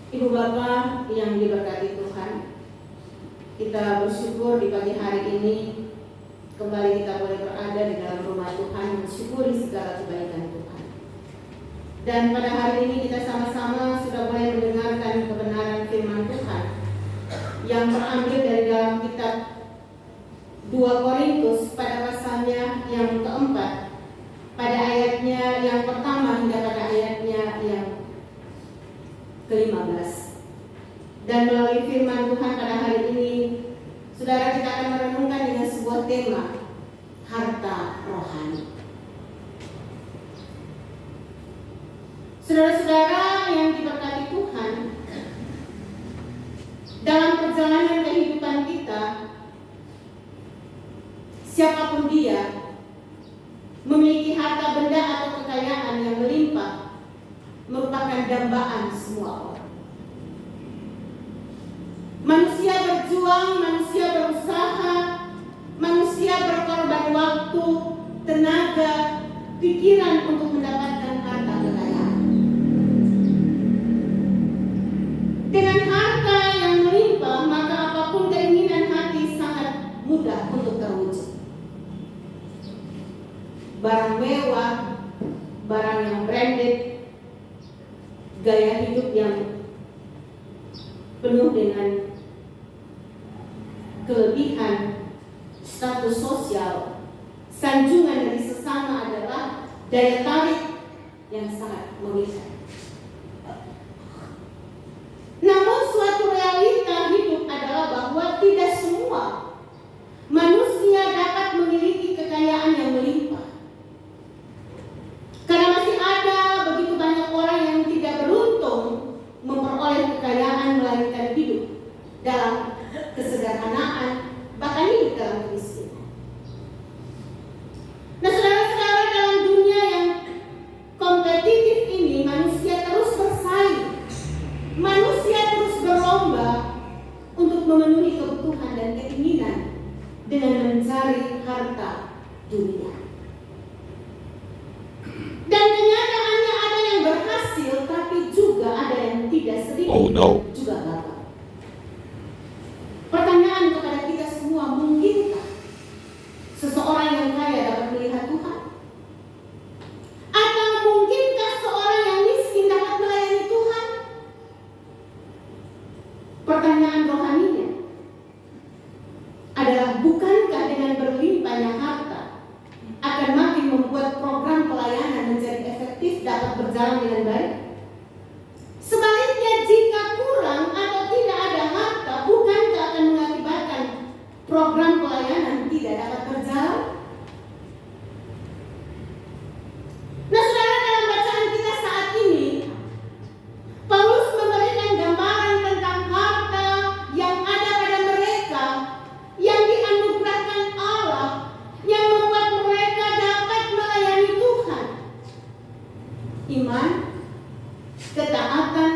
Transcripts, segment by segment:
Ibu Bapa yang diberkati Tuhan, kita bersyukur di pagi hari ini kembali kita boleh berada di dalam rumah Tuhan, mensyukuri segala kebaikan Tuhan. Dan pada hari ini kita sama-sama sudah boleh mendengarkan kebenaran firman Tuhan yang terambil dari dalam kitab 2 Korintus pada pasalnya yang keempat, pada ayatnya yang pertama hingga pada ayatnya yang ke-15. Dan melalui firman Tuhan pada hari ini, saudara, kita akan merenungkan dengan sebuah tema, harta rohani. Saudara-saudara yang diberkati Tuhan, dalam perjalanan kehidupan kita, siapapun dia, memiliki harta benda atau kekayaan yang melimpah merupakan dambaan semua orang. Manusia berjuang, manusia berusaha, manusia berkorban waktu, tenaga, pikiran untuk mendapatkan harta kekayaan. Dengan harta yang melimpah, maka apapun keinginan hati sangat mudah untuk terwujud. Barang mewah, barang yang branded, gaya hidup yang penuh dengan kelebihan, status sosial, sanjungan dari sesama adalah daya tarik yang sangat memikat. Namun suatu realita hidup adalah bahwa tidak semua manusia dapat memiliki kekayaan yang melimpah. Karena masih ada begitu banyak orang yang tidak beruntung memperoleh kekayaan melainkan hidup dalam kesederhanaan, bahkan hidup dalam kemiskinan. Nah, saudara-saudara, dalam dunia yang kompetitif ini, manusia terus bersaing, manusia terus berlomba untuk memenuhi kebutuhan dan keinginan dengan mencari harta dunia. Dan kenyataannya ada yang berhasil, tapi juga ada yang tidak, sedikit juga gagal. Pertanyaan kepada kita semua, mungkinkah seseorang yang kaya dapat melihat Tuhan? Atau mungkinkah seorang yang miskin dapat melayani Tuhan? Pertanyaan rohaninya adalah, bukankah dengan berlimpahnya harta akan makin membuat program pelayanan menjadi efektif, dapat berjalan dengan baik? Sebaliknya, jika kurang atau tidak ada harta, bukankah akan mengakibatkan program pelayanan tidak dapat berjalan? Nah, saudara, dalam bacaan kita saat ini, Paulus memberikan gambaran tentang harta yang ada pada mereka, yang dianugerahkan Allah, yang membuat mereka dapat melayani Tuhan. Iman, ketaatan,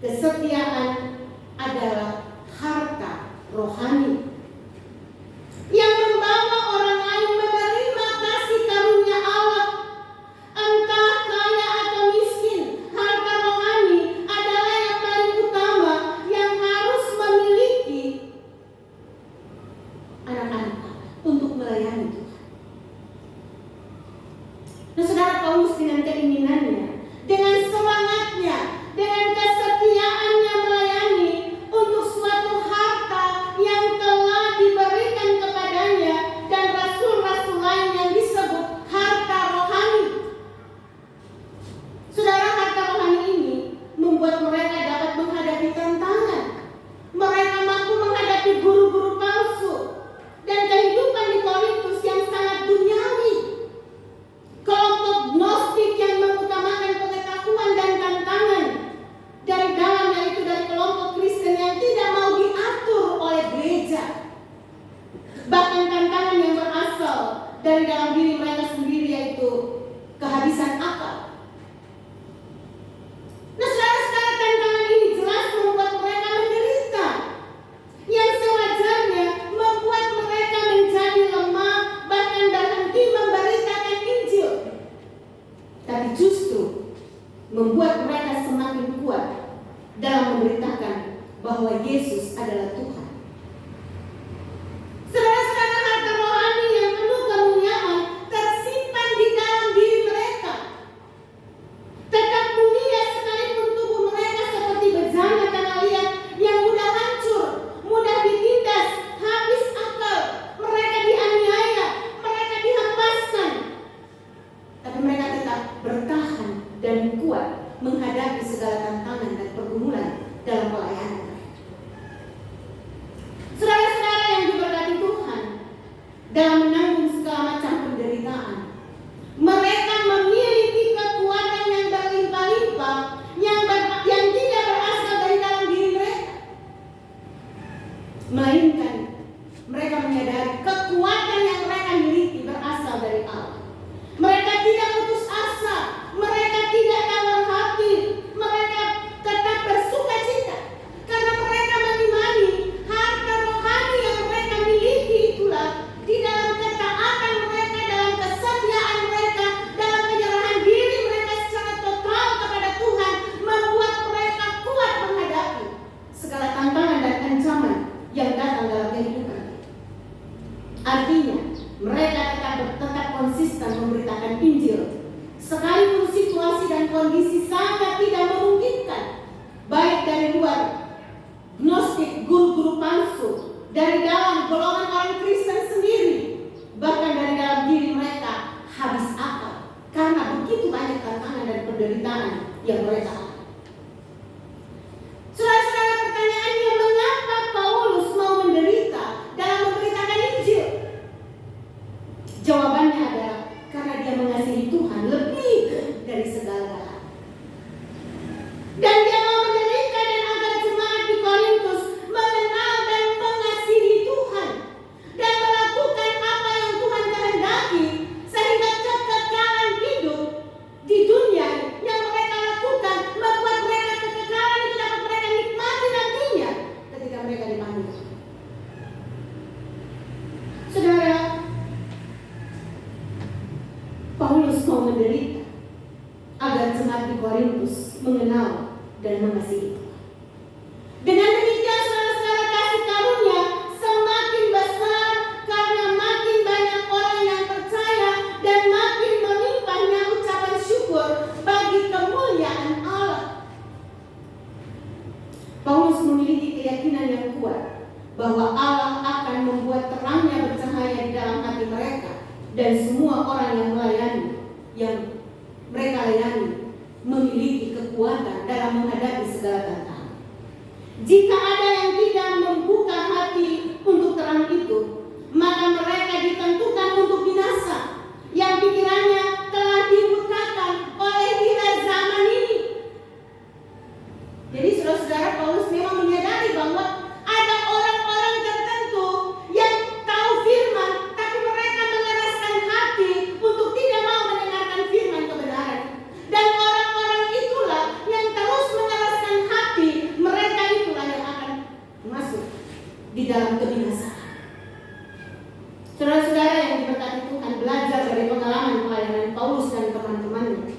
kesetiaan adalah harta rohani yang membawa orang lain menerima kasih karunia Allah. Entah kaya atau miskin, harta rohani adalah yang paling utama yang harus memiliki anak-anak untuk melayani Tuhan. Nah, saudara, Paulus dengan keinginannya, dengan semangatnya, dengan kesetiaannya melayani untuk suatu harta yang telah diberikan kepadanya dan rasul-rasul lain yang disebut harta rohani. Saudara, harta rohani ini membuat mereka dapat menghadapi tantangan. Mereka mampu menghadapi guru-guru palsu dan kehidupan di Korintus yang sangat duniawi. Kelompok Gnostik yang mengutamakan pengetahuan dan tantangan dari dalam, yaitu dari kelompok Kristen yang tidak mau diatur oleh gereja. Bahkan tantangan yang berasal dari dalam diri mereka sendiri, yaitu kehabisan akal. Nah, saudara-saudara, tantangan ini jelas membuat mereka menderita, yang sewajarnya membuat mereka menjadi lemah, bahkan berhenti memberitakan Injil. Tapi justru membuat mereka semakin kuat dalam memberitakan bahwa Yesus adalah Tuhan. Saudara-saudara, harta rohani yang penuh kemuliaan tersimpan di dalam diri mereka. Tetap mulia sekalipun tubuh mereka seperti bejana tanah liat yang mudah hancur, mudah ditindas, habis akal. Mereka dianiaya, mereka dihempaskan. Tapi mereka tetap bertahan dan kuat menghadapi segala tantangan dan pergumulan dalam pelayanan mereka. Saudara-saudara yang diberkati Tuhan, dalam menanggung segala macam penderitaan, mereka memiliki kekuatan yang berlimpah-limpah yang tidak berasal dari dalam diri mereka, melainkan mereka menyadari kekuatan yang mereka miliki berasal dari Allah. Mereka tidak putus asa, mereka tidak tawar hati, mereka tetap bersuka cita karena mereka mengimani harta rohani yang mereka miliki itulah di dalam ketaatan mereka, dalam kesetiaan mereka, dalam penyerahan diri mereka secara total kepada Tuhan, membuat mereka kuat menghadapi segala tantangan dan ancaman yang datang dalam kehidupan. Artinya, mereka tetap konsisten memberitakan Injil, sekalipun situasi dan kondisi sangat tidak memungkinkan, baik dari luar, gnostik, guru-guru palsu, dari dalam golongan orang Kristen sendiri, bahkan dari dalam diri mereka habis akal, karena begitu banyak tantangan dan penderitaan yang mereka alami. Saudara-saudara, pertanyaannya, mengapa Paulus mau menderita dalam memberitakan Injil? Jawabannya adalah karena dia mengasihi Tuhan lebih dari segala. Dan dia mau menderita dan agar jemaat di Korintus mengenal dan mengasihi Tuhan dan melakukan apa yang Tuhan kehendaki, sehingga kekekalan hidup di dunia yang mereka lakukan membuat mereka kekekalan itu dapat mereka nikmati nantinya ketika mereka dipanggil. Saudara, Paulus mau menderita agar jemaat di Korintus mengenal dan mengasihi Tuhan. Dengan demikian, saudara-saudara, kasih karunia semakin besar karena makin banyak orang yang percaya dan makin melimpahnya ucapan syukur bagi kemuliaan Allah. Paulus memiliki keyakinan yang kuat bahwa Allah akan membuat terangnya bercahaya di dalam hati mereka, dan semua orang yang melayani, yang mereka layani, memiliki kekuatan dalam menghadapi segala tantangan. Jika ada yang tidak membuka hati untuk terang itu, maka mereka ditentukan untuk binasa, yang pikirannya telah dibutakan oleh nilai zaman ini. Jadi saudara-saudara, Paulus memang menyadari bahwa ada orang-orang tertentu yang tahu firman, tapi mereka mengeraskan hati untuk tidak mau mendengarkan firman kebenaran. Dan orang-orang itulah yang terus mengeraskan hati, mereka itulah yang akan masuk di dalam kebinasaan. Saudara-saudara yang diberkati Tuhan, belajar dari pengalaman pelayanan Paulus dan teman-temannya,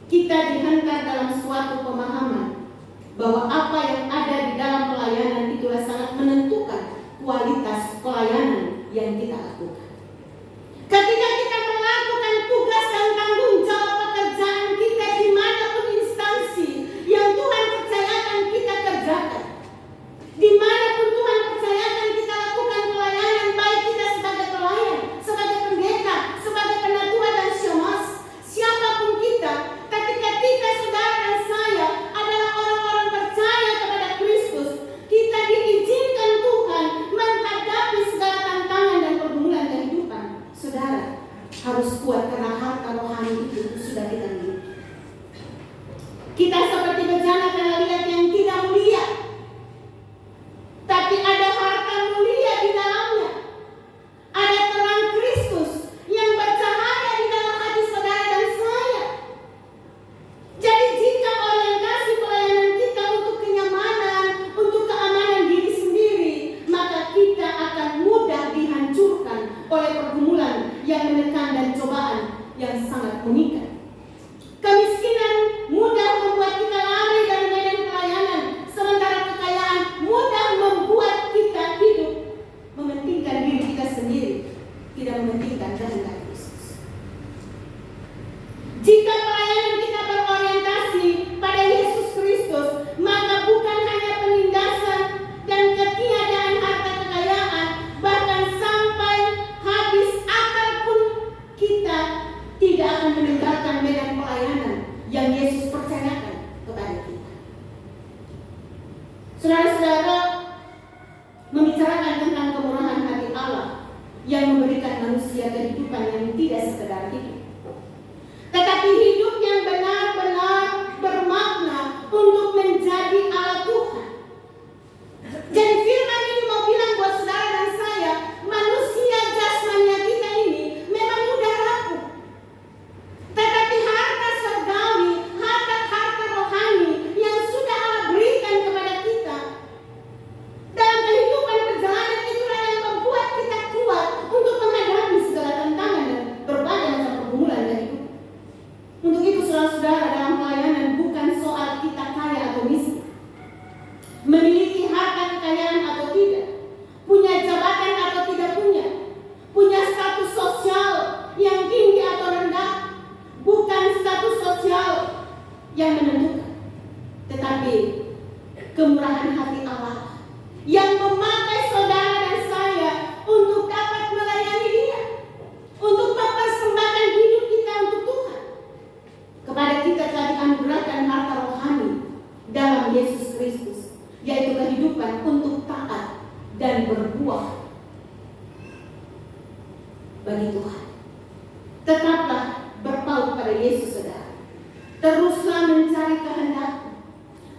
kita dihantar dalam suatu pemahaman bahwa apa yang ada di dalam pelayanan itulah sangat menentukan kualitas pelayanan yang kita lakukan. Ketika kita melakukan tugas dan tanggung jawab pekerjaan kita dimanapun instansi yang Tuhan percayakan kita kerjakan, dimanapun Tuhan percayakan kita lakukan pelayanan, baik kita sebagai pelayan, sebagai pendeta, sebagai penatua dan syemasi, siapapun kita, tapi ketika saudara dan saya adalah orang-orang percaya kepada Kristus, kita diizinkan Tuhan menghadapi segala tantangan dan pergumulan kehidupan. Saudara harus kuat karena harta rohani itu sudah kita miliki. Kita seperti bejana tanah liat yang tidak mulia, tapi ada harta mulia di dalamnya. Ada terang Kristus yang bercahaya di dalam hati saudara dan saya. Jadi jika orientasi pelayanan kita untuk kenyamanan, untuk keamanan diri sendiri, maka kita akan mudah dihancurkan oleh pergumulan yang menekan dan cobaan yang sangat mengikat. Kemiskinan mudah membuat kita Saudara-saudara, membicarakan tentang kemurahan hati Allah yang memberikan manusia kehidupan yang tidak sekedar hidup, tetapi hidup yang benar-benar bermakna untuk menjadi alat Tuhan. Jadi firman ini mau bilang buat saudara dan saya, manusia jasmania kita ini memang mudah rapuh, tetapi harta surgawi, harta rohani yang sudah Allah berikan kepada kita dalam kehidupan perjalanan, itulah yang membuat kita kuat untuk menghadapi segala tantangan dan berbagai macam pergumulan dari hidup. Untuk itu saudara-saudara, dalam pelayanan bukan soal kita kaya atau miskin, memiliki harta kekayaan atau tidak, punya jabatan atau tidak punya status sosial yang tinggi atau rendah. Bukan status sosial yang menentukan, tetapi kemurahan hati Allah yang memakai saudara dan saya untuk dapat melayani Dia, untuk mempersembahkan hidup kita untuk Tuhan. Kepada kita telah dianugerahkan harta rohani dalam Yesus Kristus, yaitu kehidupan untuk taat dan berbuah bagi Tuhan. Tetaplah berpaut pada Yesus, saudara. Teruslah mencari kehendak-Mu.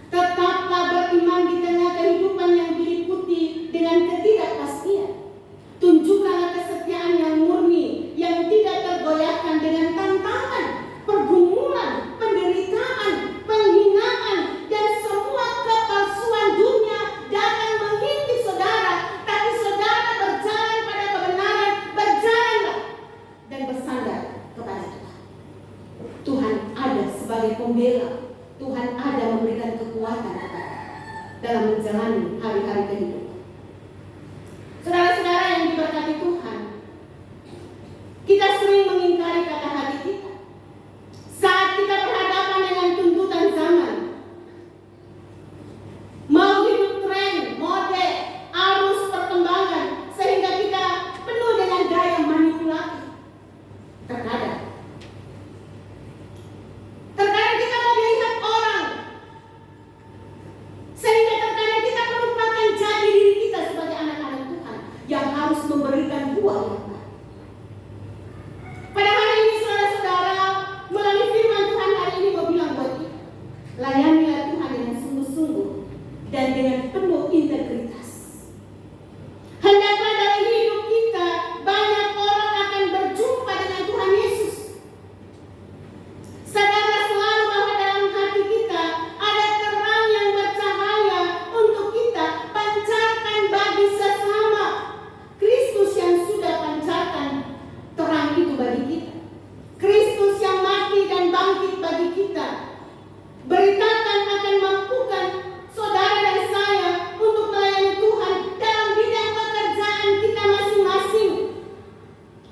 Tetaplah beriman di tengah kehidupan yang diliputi dengan ketidakpastian. Tunjukkanlah kesetiaan yang murni, yang tidak tergoyahkan dengan tantangan, pergumulan, penderitaan, penghinaan, dan semua kepalsuan dunia datang menghintui saudara. Tapi saudara berjalan pada kebenaran, berjalanlah dan bersandar kepada Tuhan. Tuhan ada sebagai pembela. Tuhan ada memberikan kekuatan dalam menjalani hari-hari kehidupan. Saudara-saudara yang diberkati Tuhan, kita sering mengingkari kata hati kita saat kita berhadapan dengan tuntutan zaman. Mau hidup tren, mode, arus perkembangan, sehingga kita penuh dengan daya manipulasi. Terkadang kita mau dilihat orang, sehingga terkadang kita melupakan jati diri kita sebagai anak-anak Tuhan yang harus memberikan buah yang baik. Pada hari ini saudara-saudara, melalui firman Tuhan hari ini mau bilang buat kita, layanilah Tuhan dengan sungguh-sungguh dan dengan penuh integritas. Hendaklah dalam hidup kita banyak orang akan berjumpa dengan Tuhan Yesus. Sadarlah selalu bahwa dalam hati kita ada terang yang bercahaya untuk kita pancarkan bagi sesama. Kristus yang sudah pancarkan terang itu bagi kita. Kristus yang mati dan bangkit bagi kita. Beritakan akan mampukan saudara dan saya untuk melayani Tuhan dalam bidang pekerjaan kita masing-masing.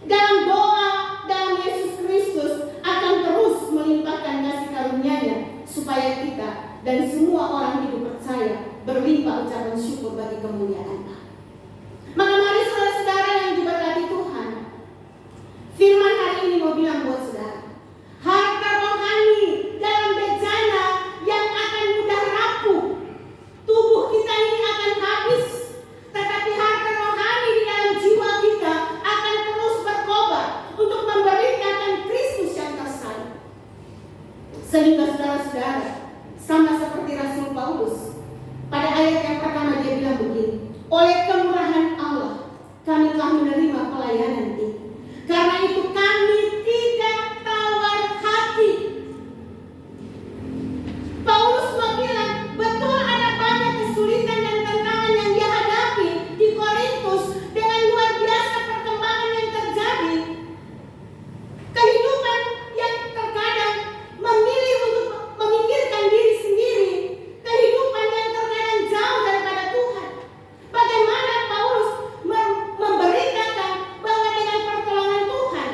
Dalam doa, dalam Yesus Kristus akan terus melimpahkan kasih karunia-Nya supaya kita dan semua orang hidup percaya berlimpah ucapan syukur bagi kemuliaan Allah. Maka mari saudara-saudara yang diberkati Tuhan, firman hari ini mau bilang buat saudara, harta rohani dalam bejana yang akan mudah rapuh. Tubuh kita ini akan habis, tetapi harta rohani di dalam jiwa kita akan terus berkobar untuk memberitakan Kristus yang tersalib. Sehingga saudara-saudara, sama seperti Rasul Paulus, pada ayat yang pertama dia bilang begini, oleh kemurahan Allah kami telah menerima pelayanan ini. Karena itu kami tidak tawar hati. Paulus mau bilang, betul ada banyak kesulitan dan tantangan yang dia hadapi di Korintus dengan luar biasa perkembangan yang terjadi. Kehidupan yang terkadang memilih untuk memikirkan diri sendiri, kehidupan yang terkadang jauh daripada Tuhan. Bagaimana Paulus memberitakan bahwa dengan pertolongan Tuhan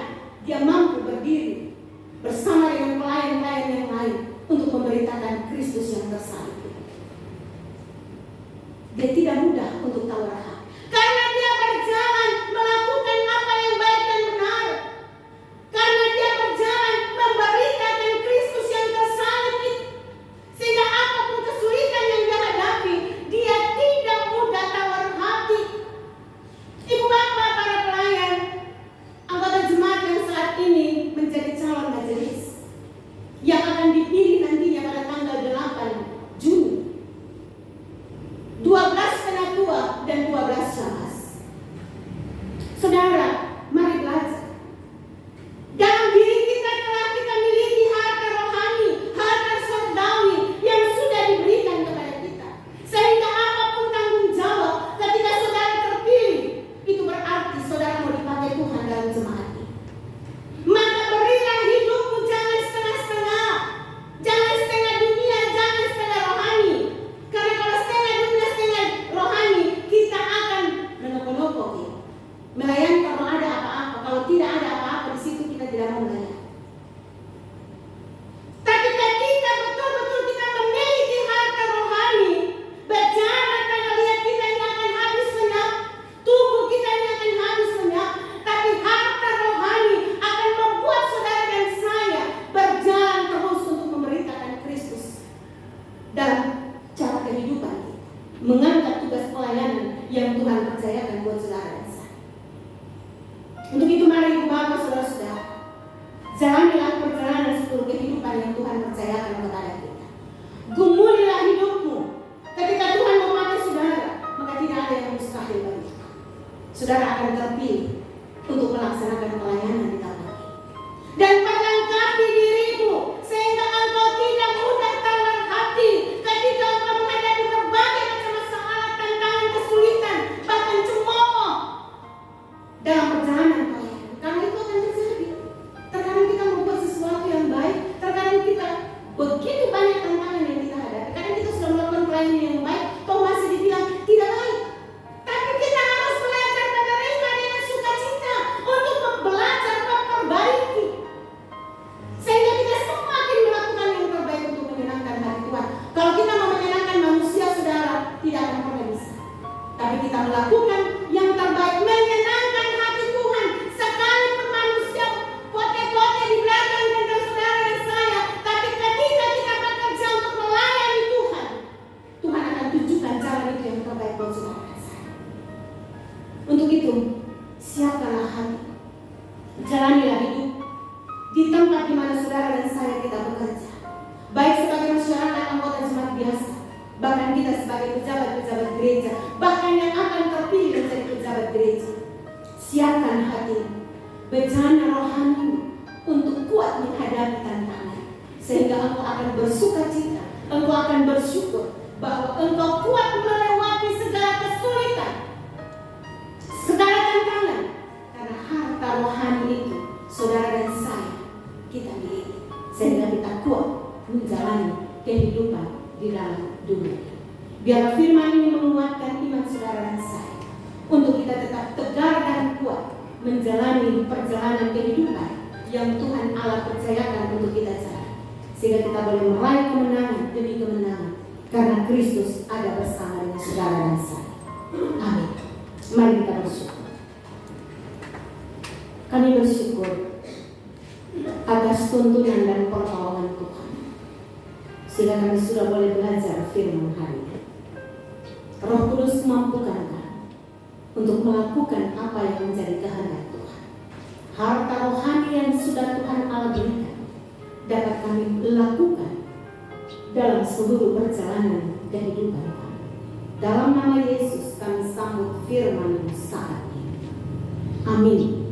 dia mampu berdiri bersama dengan pelayan-pelayan yang lain untuk memberitakan Kristus yang tersalib. Dia tidak mudah untuk tawar hati, karena dia berjalan melakukan apa yang baik dan benar. Karena dia berjalan memberitakan Kristus yang tersalib itu. Sehingga apapun kesulitan yang dia hadapi, dia mengangkat tugas pelayanan yang Tuhan percayakan buat saudara dan saya. Untuk itu mari ibu bapak saudara-saudara, jalanilah perjalanan seluruh kehidupan yang Tuhan percayakan kepada kita. Gumulilah hidupmu. Ketika Tuhan memakai saudara, maka tidak ada yang mustahil bagi kita. Saudara akan terpilih untuk melaksanakan pelayanan di tanah ini. Dan perlengkapi dirimu sehingga engkau tidak mudah tawar hati ketika engkau menghadapi berbagai macam masalah, tantangan, kesulitan, bahkan cemooh dalam perjalanan pelayanan. Karena itu akan terjadi. Terkadang kita membuat sesuatu yang baik, terkadang kita begitu banyak tantangan yang kita hadapi. Kadang kita sudah melakukan pelayanan yang baik, kok masih dibilang tidak baik. Tapi kita harus belajar menerima dengan sukacita untuk belajar memperbaiki, sehingga kita semakin melakukan yang terbaik untuk menyenangkan hati Tuhan. Kalau kita mau menyenangkan manusia, saudara, tidak akan pernah bisa. Tapi kita melakukan yang terbaik, menyenangkan hati Tuhan. Sekalipun manusia kote-kote di belakang tentang saudara dan saya, tapi ketika kita bekerja untuk melayani Tuhan, Tuhan akan tunjukkan jalan itu yang terbaik buat saudara dan saya. Untuk itu, siapkanlah hati, jalanilah hidup di tempat di mana saudara dan saya kita bekerja, baik sebagai masyarakat, anggota jemaat biasa, bahkan kita sebagai pejabat-pejabat gereja, bahkan yang akan terpilih menjadi pejabat gereja. Siapkan hati, bencana rohani untuk kuat menghadapi tantangan, sehingga engkau akan bersukacita, engkau akan bersyukur bahwa engkau kuat melewati segala kesulitan, segala tantangan, karena harta rohani itu saudara dan saya kita miliki, sehingga kita kuat menjalani kehidupan di dalam dunia. Biar firman ini menguatkan iman saudara dan saya, untuk kita tetap tegar dan kuat menjalani perjalanan kehidupan yang Tuhan Allah percayakan untuk kita jalani, sehingga kita boleh meraih kemenangan demi kemenangan, karena Kristus ada bersama dengan saudara dan saya. Amin. Mari kita bersyukur. Kami bersyukur atas tuntunan dan pertolongan Tuhan, sehingga kami sudah boleh belajar firman hari ini. Roh Kudus mampukan kami untuk melakukan apa yang menjadi kehendak Tuhan. Harta rohani yang sudah Tuhan Allah berikan dapat kami lakukan dalam seluruh perjalanan kehidupan kami. Dalam nama Yesus kami sambut firman saat ini. Amin.